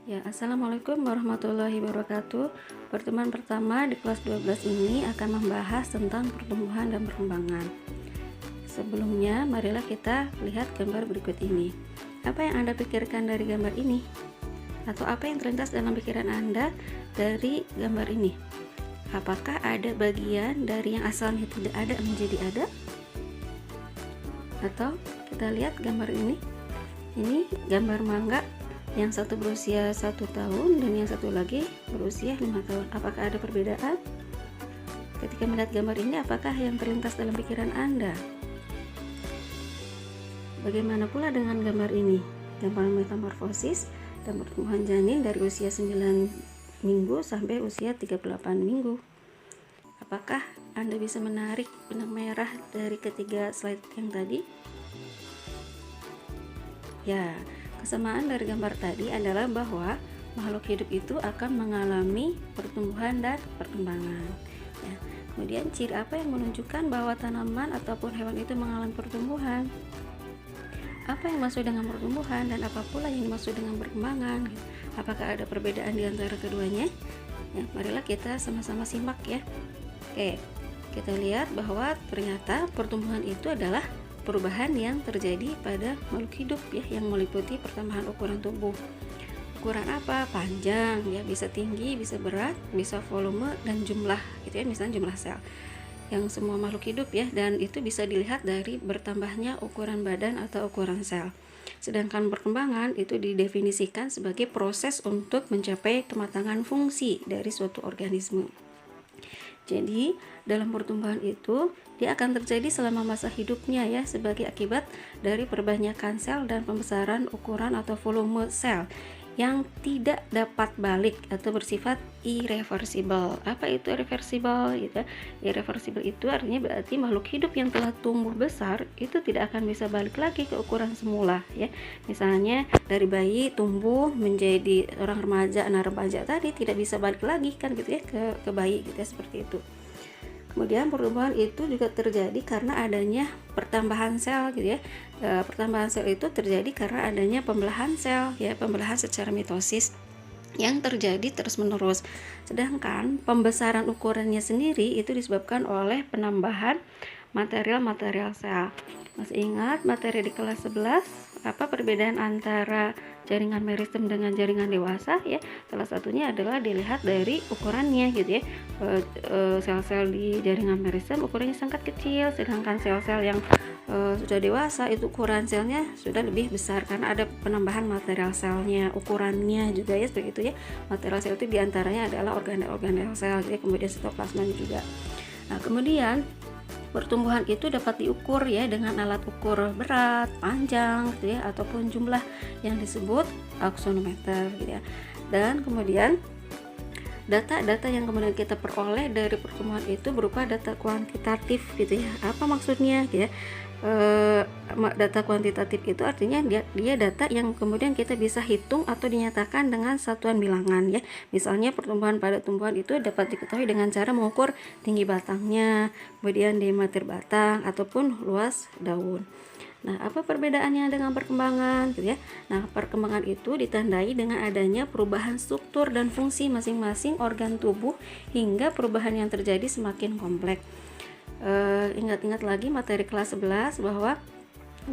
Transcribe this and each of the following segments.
Ya, Assalamualaikum warahmatullahi wabarakatuh. Pertemuan pertama di kelas 12 ini akan membahas tentang pertumbuhan dan perkembangan. Sebelumnya, marilah kita lihat gambar berikut ini. Apa yang Anda pikirkan dari gambar ini? Atau apa yang terlintas dalam pikiran Anda dari gambar ini? Apakah ada bagian dari yang asalnya tidak ada menjadi ada? Atau kita lihat gambar ini. Ini gambar mangga, yang satu berusia 1 tahun dan yang satu lagi berusia 5 tahun. Apakah ada perbedaan? Ketika melihat gambar ini, apakah yang terlintas dalam pikiran Anda? Bagaimana pula dengan gambar ini? Gambar metamorfosis dan pertumbuhan janin dari usia 9 minggu sampai usia 38 minggu. Apakah Anda bisa menarik benang merah dari ketiga slide yang tadi? Ya, kesamaan dari gambar tadi adalah bahwa makhluk hidup itu akan mengalami pertumbuhan dan perkembangan. Ya, kemudian ciri apa yang menunjukkan bahwa tanaman ataupun hewan itu mengalami pertumbuhan? Apa yang maksud dengan pertumbuhan dan apa pula yang dimaksud dengan perkembangan? Apakah ada perbedaan di antara keduanya? Ya, marilah kita sama-sama simak ya. Oke, kita lihat bahwa ternyata pertumbuhan itu adalah perubahan yang terjadi pada makhluk hidup ya, yang meliputi pertambahan ukuran tubuh. Ukuran apa? Panjang ya, bisa tinggi, bisa berat, bisa volume dan jumlah gitu ya, misalnya jumlah sel. Yang semua makhluk hidup ya, dan itu bisa dilihat dari bertambahnya ukuran badan atau ukuran sel. Sedangkan perkembangan itu didefinisikan sebagai proses untuk mencapai kematangan fungsi dari suatu organisme. Jadi, dalam pertumbuhan itu dia akan terjadi selama masa hidupnya ya, sebagai akibat dari perbanyakan sel dan pembesaran ukuran atau volume sel yang tidak dapat balik atau bersifat irreversible. Apa itu irreversible gitu? Irreversible itu artinya berarti makhluk hidup yang telah tumbuh besar itu tidak akan bisa balik lagi ke ukuran semula ya. Misalnya dari bayi tumbuh menjadi orang remaja, anak remaja tadi tidak bisa balik lagi kan gitu ya ke bayi gitu ya, seperti itu. Kemudian pertumbuhan itu juga terjadi karena adanya pertambahan sel gitu ya. Pertambahan sel itu terjadi karena adanya pembelahan sel ya, pembelahan secara mitosis yang terjadi terus-menerus. Sedangkan pembesaran ukurannya sendiri itu disebabkan oleh penambahan material sel. Masih ingat materi di kelas 11 apa perbedaan antara jaringan meristem dengan jaringan dewasa ya? Salah satunya adalah dilihat dari ukurannya gitu ya. Sel-sel di jaringan meristem ukurannya sangat kecil, sedangkan sel-sel yang sudah dewasa itu ukuran selnya sudah lebih besar karena ada penambahan material selnya, ukurannya juga ya, seperti itu ya. Material sel itu diantaranya adalah organel sel, jadi kemudian sitoplasma juga. Nah, kemudian pertumbuhan itu dapat diukur ya dengan alat ukur berat, panjang gitu ya, ataupun jumlah yang disebut aksonometer gitu ya. Dan kemudian data-data yang kemudian kita peroleh dari pertumbuhan itu berupa data kuantitatif gitu ya. Apa maksudnya gitu ya? Data kuantitatif itu artinya dia data yang kemudian kita bisa hitung atau dinyatakan dengan satuan bilangan ya. Misalnya pertumbuhan pada tumbuhan itu dapat diketahui dengan cara mengukur tinggi batangnya, kemudian diameter batang ataupun luas daun. Nah, apa perbedaannya dengan perkembangan gitu ya? Nah, perkembangan itu ditandai dengan adanya perubahan struktur dan fungsi masing-masing organ tubuh hingga perubahan yang terjadi semakin kompleks. Ingat-ingat lagi materi kelas 11 bahwa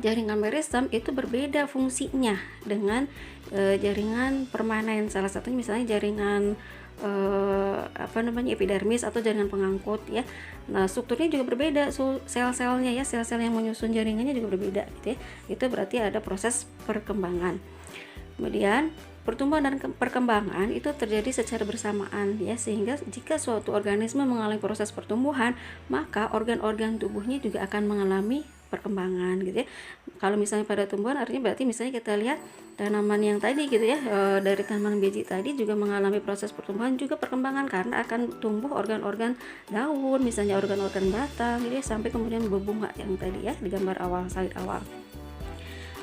jaringan meristem itu berbeda fungsinya dengan jaringan permanen. Salah satunya misalnya jaringan epidermis atau jaringan pengangkut ya. Nah, strukturnya juga berbeda, sel-selnya ya, sel-sel yang menyusun jaringannya juga berbeda gitu ya. Itu berarti ada proses perkembangan. Kemudian pertumbuhan dan perkembangan itu terjadi secara bersamaan ya, sehingga jika suatu organisme mengalami proses pertumbuhan, maka organ-organ tubuhnya juga akan mengalami perkembangan gitu ya. Kalau misalnya pada tumbuhan artinya berarti misalnya kita lihat tanaman yang tadi gitu ya, dari tanaman biji tadi juga mengalami proses pertumbuhan juga perkembangan karena akan tumbuh organ-organ daun, misalnya organ-organ batang gitu ya, sampai kemudian berbunga yang tadi ya di gambar awal, slide awal.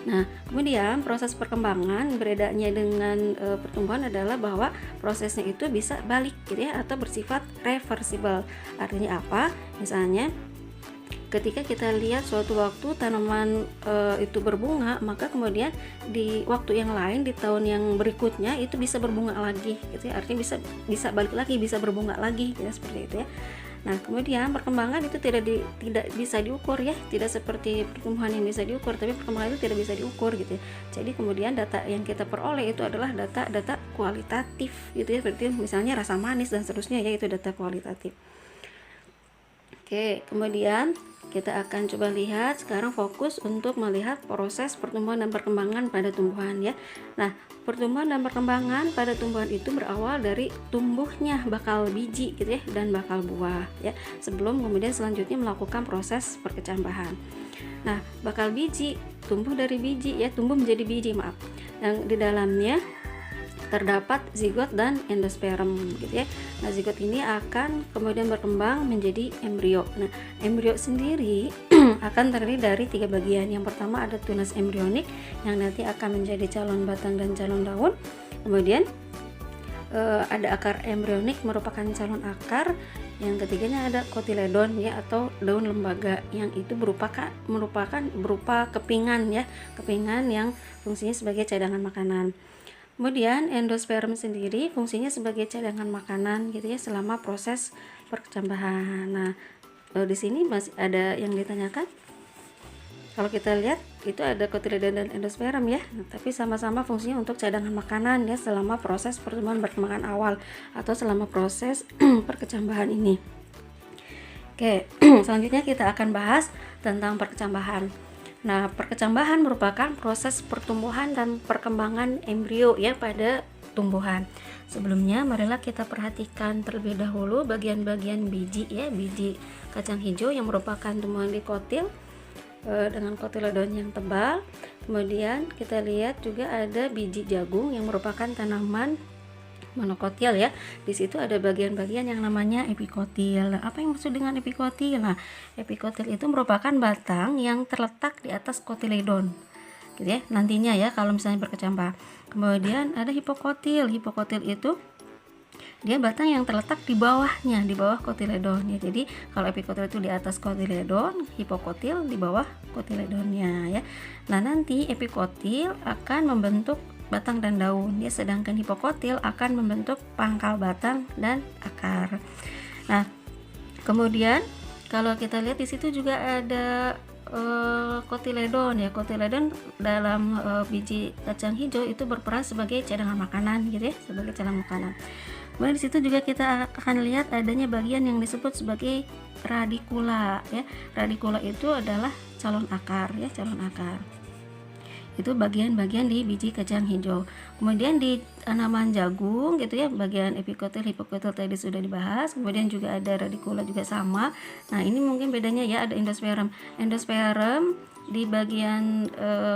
Nah, kemudian proses perkembangan bedaannya dengan pertumbuhan adalah bahwa prosesnya itu bisa balik gitu ya, atau bersifat reversible. Artinya apa? Misalnya ketika kita lihat suatu waktu tanaman itu berbunga, maka kemudian di waktu yang lain, di tahun yang berikutnya itu bisa berbunga lagi gitu ya, artinya bisa balik lagi, bisa berbunga lagi ya, seperti itu ya. Nah, kemudian perkembangan itu tidak bisa diukur ya, tidak seperti pertumbuhan yang bisa diukur, tapi perkembangan itu tidak bisa diukur gitu ya. Jadi kemudian data yang kita peroleh itu adalah data kualitatif gitu ya, berarti misalnya rasa manis dan seterusnya ya, itu data kualitatif. Oke, kemudian kita akan coba lihat sekarang, fokus untuk melihat proses pertumbuhan dan perkembangan pada tumbuhan ya. Nah, pertumbuhan dan perkembangan pada tumbuhan itu berawal dari tumbuhnya bakal biji gitu ya, dan bakal buah ya, sebelum kemudian selanjutnya melakukan proses perkecambahan. Nah, bakal biji tumbuh dari biji ya, tumbuh menjadi biji, maaf, yang di dalamnya terdapat zigot dan endosperm gitu ya. Nah, zigot ini akan kemudian berkembang menjadi embrio. Nah, embrio sendiri akan terdiri dari 3 bagian. Yang pertama ada tunas embrionik yang nanti akan menjadi calon batang dan calon daun. Kemudian ada akar embrionik merupakan calon akar. Yang ketiganya ada kotiledon ya, atau daun lembaga, yang itu merupakan berupa kepingan ya, kepingan yang fungsinya sebagai cadangan makanan. Kemudian endosperm sendiri fungsinya sebagai cadangan makanan gitu ya, selama proses perkecambahan. Nah, di sini masih ada yang ditanyakan. Kalau kita lihat itu ada kotiledon dan endosperm ya, tapi sama-sama fungsinya untuk cadangan makanan ya, selama proses pertumbuhan perkembangan awal atau selama proses perkecambahan ini. Oke, selanjutnya kita akan bahas tentang perkecambahan. Nah, perkecambahan merupakan proses pertumbuhan dan perkembangan embrio ya pada tumbuhan. Sebelumnya, marilah kita perhatikan terlebih dahulu bagian-bagian biji ya, biji kacang hijau yang merupakan tumbuhan dikotil dengan kotiledon yang tebal. Kemudian kita lihat juga ada biji jagung yang merupakan tanaman monokotil ya. Di situ ada bagian-bagian yang namanya epikotil. Nah, apa yang maksud dengan epikotil? Nah, epikotil itu merupakan batang yang terletak di atas kotiledon. Gitu ya. Nantinya ya kalau misalnya berkecambah. Kemudian ada hipokotil. Hipokotil itu dia batang yang terletak di bawahnya, di bawah kotiledon ya. Jadi kalau epikotil itu di atas kotiledon, hipokotil di bawah kotiledonnya ya. Nah, nanti epikotil akan membentuk batang dan daun ya, sedangkan hipokotil akan membentuk pangkal batang dan akar. Nah, kemudian kalau kita lihat di situ juga ada kotiledon ya. Kotiledon dalam biji kacang hijau itu berperan sebagai cadangan makanan gitu ya, sebagai cadangan makanan. Kemudian di situ juga kita akan lihat adanya bagian yang disebut sebagai radikula ya. Radikula itu adalah calon akar ya, calon akar. Itu bagian-bagian di biji kacang hijau. Kemudian di tanaman jagung gitu ya, bagian epikotil, hipokotil tadi sudah dibahas. Kemudian juga ada radikula juga sama. Nah, ini mungkin bedanya ya, ada endosperm. Endosperm di bagian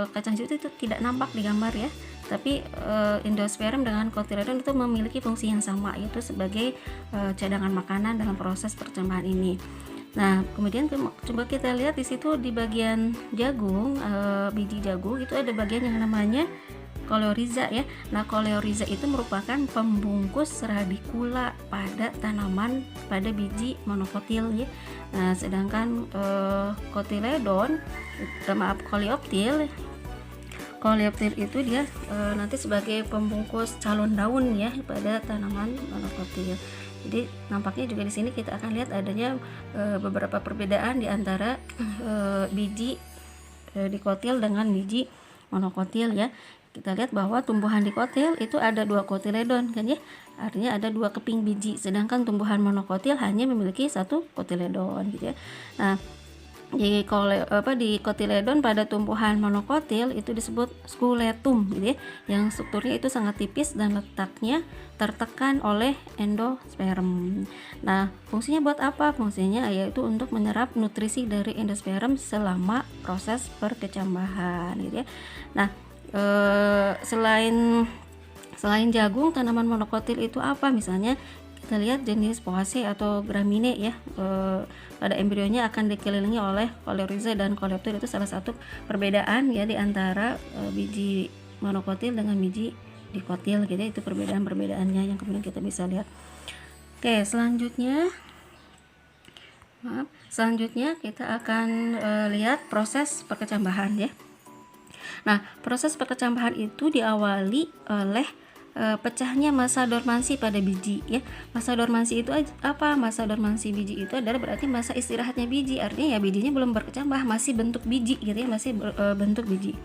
kacang hijau itu tidak nampak di gambar ya. Tapi endosperm dengan kotiledon itu memiliki fungsi yang sama, yaitu sebagai cadangan makanan dalam proses perkecambahan ini. Nah, kemudian coba kita lihat di situ di bagian jagung, biji jagung itu ada bagian yang namanya koleoriza ya. Nah, koleoriza itu merupakan pembungkus radikula pada tanaman pada biji monokotil ya. Nah, sedangkan kotiledon, koleoptil itu dia nanti sebagai pembungkus calon daun ya pada tanaman monokotil. Jadi nampaknya juga di sini kita akan lihat adanya beberapa perbedaan di antara biji dikotil dengan biji monokotil ya. Kita lihat bahwa tumbuhan dikotil itu ada 2 kotiledon kan ya. Artinya ada 2 keping biji, sedangkan tumbuhan monokotil hanya memiliki 1 kotiledon gitu ya. Nah, di kotiledon pada tumbuhan monokotil itu disebut skuletum gitu ya, yang strukturnya itu sangat tipis dan letaknya tertekan oleh endosperm. Nah, fungsinya buat apa? Fungsinya yaitu untuk menyerap nutrisi dari endosperm selama proses perkecambahan gitu ya. Nah, selain jagung, tanaman monokotil itu apa? Misalnya kita lihat jenis Poaceae atau Gramineae ya. Pada embrionya akan dikelilingi oleh koleoriza dan koleoptil. Itu salah satu perbedaan ya di antara biji monokotil dengan biji dikotil gitu. Itu perbedaan-perbedaannya yang kemudian kita bisa lihat. Oke, selanjutnya Selanjutnya kita akan lihat proses perkecambahan ya. Nah, proses perkecambahan itu diawali oleh pecahnya masa dormansi pada biji ya. Masa dormansi itu apa? Masa dormansi biji itu adalah berarti masa istirahatnya biji. Artinya ya bijinya belum berkecambah, masih bentuk biji gitu ya, masih bentuk biji.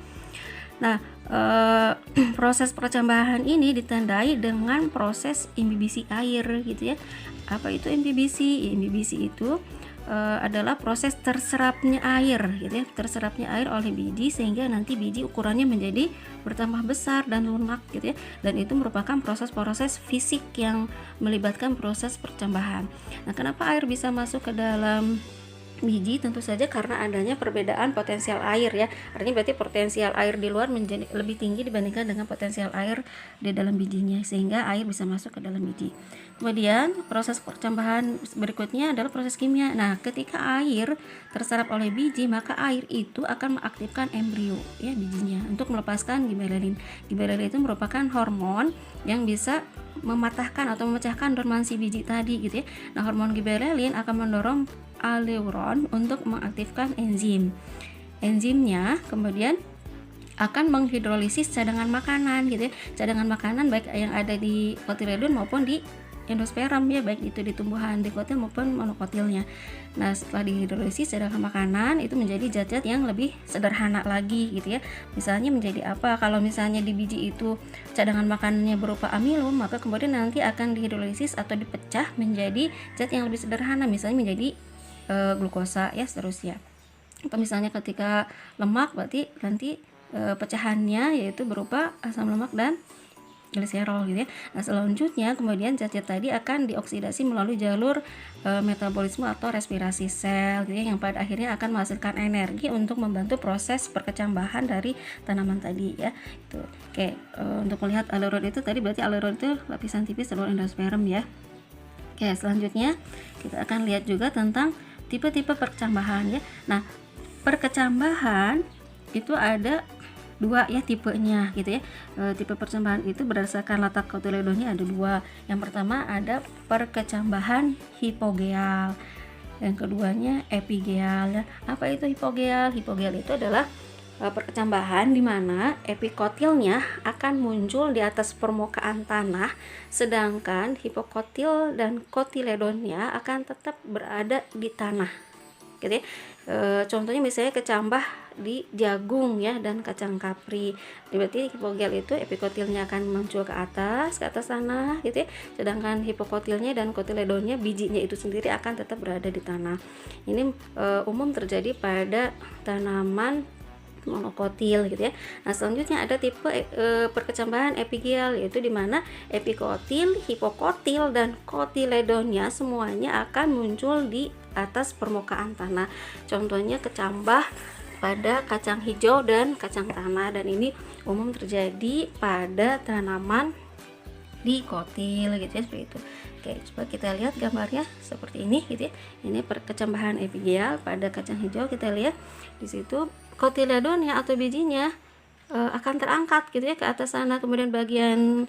Nah, proses perkecambahan ini ditandai dengan proses imbibisi air gitu ya. Apa itu imbibisi? Imbibisi itu adalah proses terserapnya air gitu ya, terserapnya air oleh biji sehingga nanti biji ukurannya menjadi bertambah besar dan lunak gitu ya, dan itu merupakan proses-proses fisik yang melibatkan proses percambahan. Nah, kenapa air bisa masuk ke dalam biji? Tentu saja karena adanya perbedaan potensial air ya. Artinya berarti potensial air di luar menjadi lebih tinggi dibandingkan dengan potensial air di dalam bijinya, sehingga air bisa masuk ke dalam biji. Kemudian proses percambahan berikutnya adalah proses kimia. Nah, ketika air terserap oleh biji, maka air itu akan mengaktifkan embrio ya bijinya untuk melepaskan gibberellin. Gibberellin itu merupakan hormon yang bisa mematahkan atau memecahkan dormansi biji tadi gitu ya. Nah, hormon gibberellin akan mendorong aleuron untuk mengaktifkan enzim. Enzimnya kemudian akan menghidrolisis cadangan makanan gitu ya. Cadangan makanan baik yang ada di kotiledon maupun di endosperm ya, baik itu di tumbuhan dikotil maupun monokotilnya. Nah, setelah dihidrolisis cadangan makanan itu menjadi zat-zat yang lebih sederhana lagi gitu ya. Misalnya menjadi apa? Kalau misalnya di biji itu cadangan makanannya berupa amilum, maka kemudian nanti akan dihidrolisis atau dipecah menjadi zat yang lebih sederhana, misalnya menjadi glukosa ya, seterusnya. Atau misalnya ketika lemak, berarti nanti pecahannya yaitu berupa asam lemak dan gliserol gitu ya. Nah, selanjutnya kemudian zat-zat tadi akan dioksidasi melalui jalur metabolisme atau respirasi sel gitu ya, yang pada akhirnya akan menghasilkan energi untuk membantu proses perkecambahan dari tanaman tadi ya. Itu. Oke, untuk melihat aleuron itu tadi berarti aleuron itu lapisan tipis telur endosperm ya. Oke, selanjutnya kita akan lihat juga tentang tipe-tipe perkecambahan ya. Nah, perkecambahan itu ada dua ya tipenya gitu ya. Tipe perkecambahan itu berdasarkan letak kotiledonnya ada dua. Yang pertama ada perkecambahan hipogeal, yang keduanya epigeal ya. Apa itu hipogeal? Hipogeal itu adalah perkecambahan di mana epikotilnya akan muncul di atas permukaan tanah, sedangkan hipokotil dan kotiledonnya akan tetap berada di tanah gitu ya. Contohnya misalnya kecambah di jagung ya dan kacang kapri. Berarti hipogeal itu epikotilnya akan muncul ke atas tanah gitu ya, sedangkan hipokotilnya dan kotiledonnya bijinya itu sendiri akan tetap berada di tanah. Ini umum terjadi pada tanaman monokotil gitu ya. Nah, selanjutnya ada tipe perkecambahan epigeal, yaitu di mana epikotil, hipokotil dan kotiledonnya semuanya akan muncul di atas permukaan tanah. Contohnya kecambah pada kacang hijau dan kacang tanah, dan ini umum terjadi pada tanaman dikotil gitu ya, seperti itu. Oke, coba kita lihat gambarnya seperti ini gitu ya. Ini perkecambahan epigeal pada kacang hijau. Kita lihat di situ kotiledonnya atau bijinya akan terangkat gitu ya ke atas sana. Kemudian bagian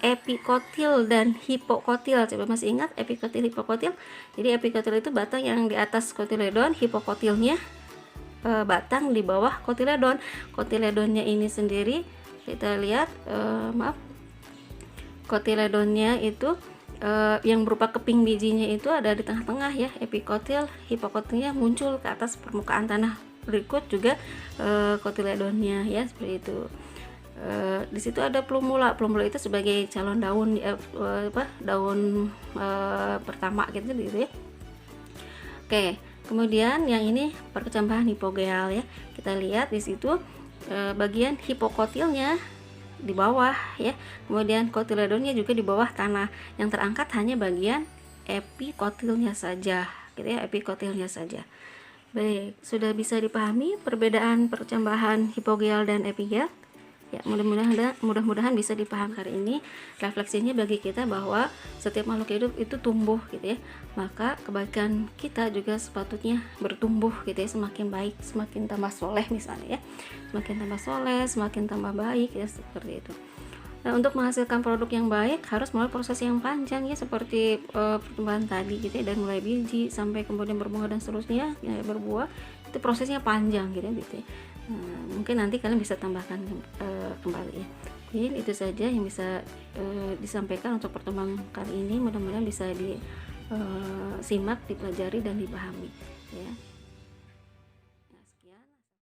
epikotil dan hipokotil, coba masih ingat epikotil hipokotil? Jadi epikotil itu batang yang di atas kotiledon, hipokotilnya batang di bawah kotiledon. Kotiledonnya ini sendiri kita lihat kotiledonnya itu yang berupa keping bijinya itu ada di tengah-tengah ya. Epikotil, hipokotilnya muncul ke atas permukaan tanah. Berikut juga kotiledonnya ya, seperti itu. Di situ ada plumula. Plumula itu sebagai calon daun daun pertama gitu ya. Oke, kemudian yang ini perkecambahan hipogeal ya. Kita lihat di situ bagian hipokotilnya di bawah ya, kemudian kotiledonnya juga di bawah tanah. Yang terangkat hanya bagian epikotilnya saja gitu ya, epikotilnya saja. Baik, sudah bisa dipahami perbedaan perkecambahan hipogeal dan epigeal? Ya, mudah-mudahan bisa dipahami hari ini. Refleksinya bagi kita bahwa setiap makhluk hidup itu tumbuh gitu ya. Maka kebaikan kita juga sepatutnya bertumbuh gitu ya, semakin baik, semakin tambah soleh misalnya ya. Semakin tambah soleh, semakin tambah baik ya, seperti itu. untuk menghasilkan produk yang baik harus melalui proses yang panjang ya, seperti pertumbuhan tadi gitu ya, dari mulai biji sampai kemudian berbunga dan seterusnya ya, berbuah, itu prosesnya panjang gitu ya. Mungkin nanti kalian bisa tambahkan kembali ya. Mungkin itu saja yang bisa disampaikan untuk pertemuan kali ini. Mudah-mudahan bisa disimak, dipelajari dan dipahami ya.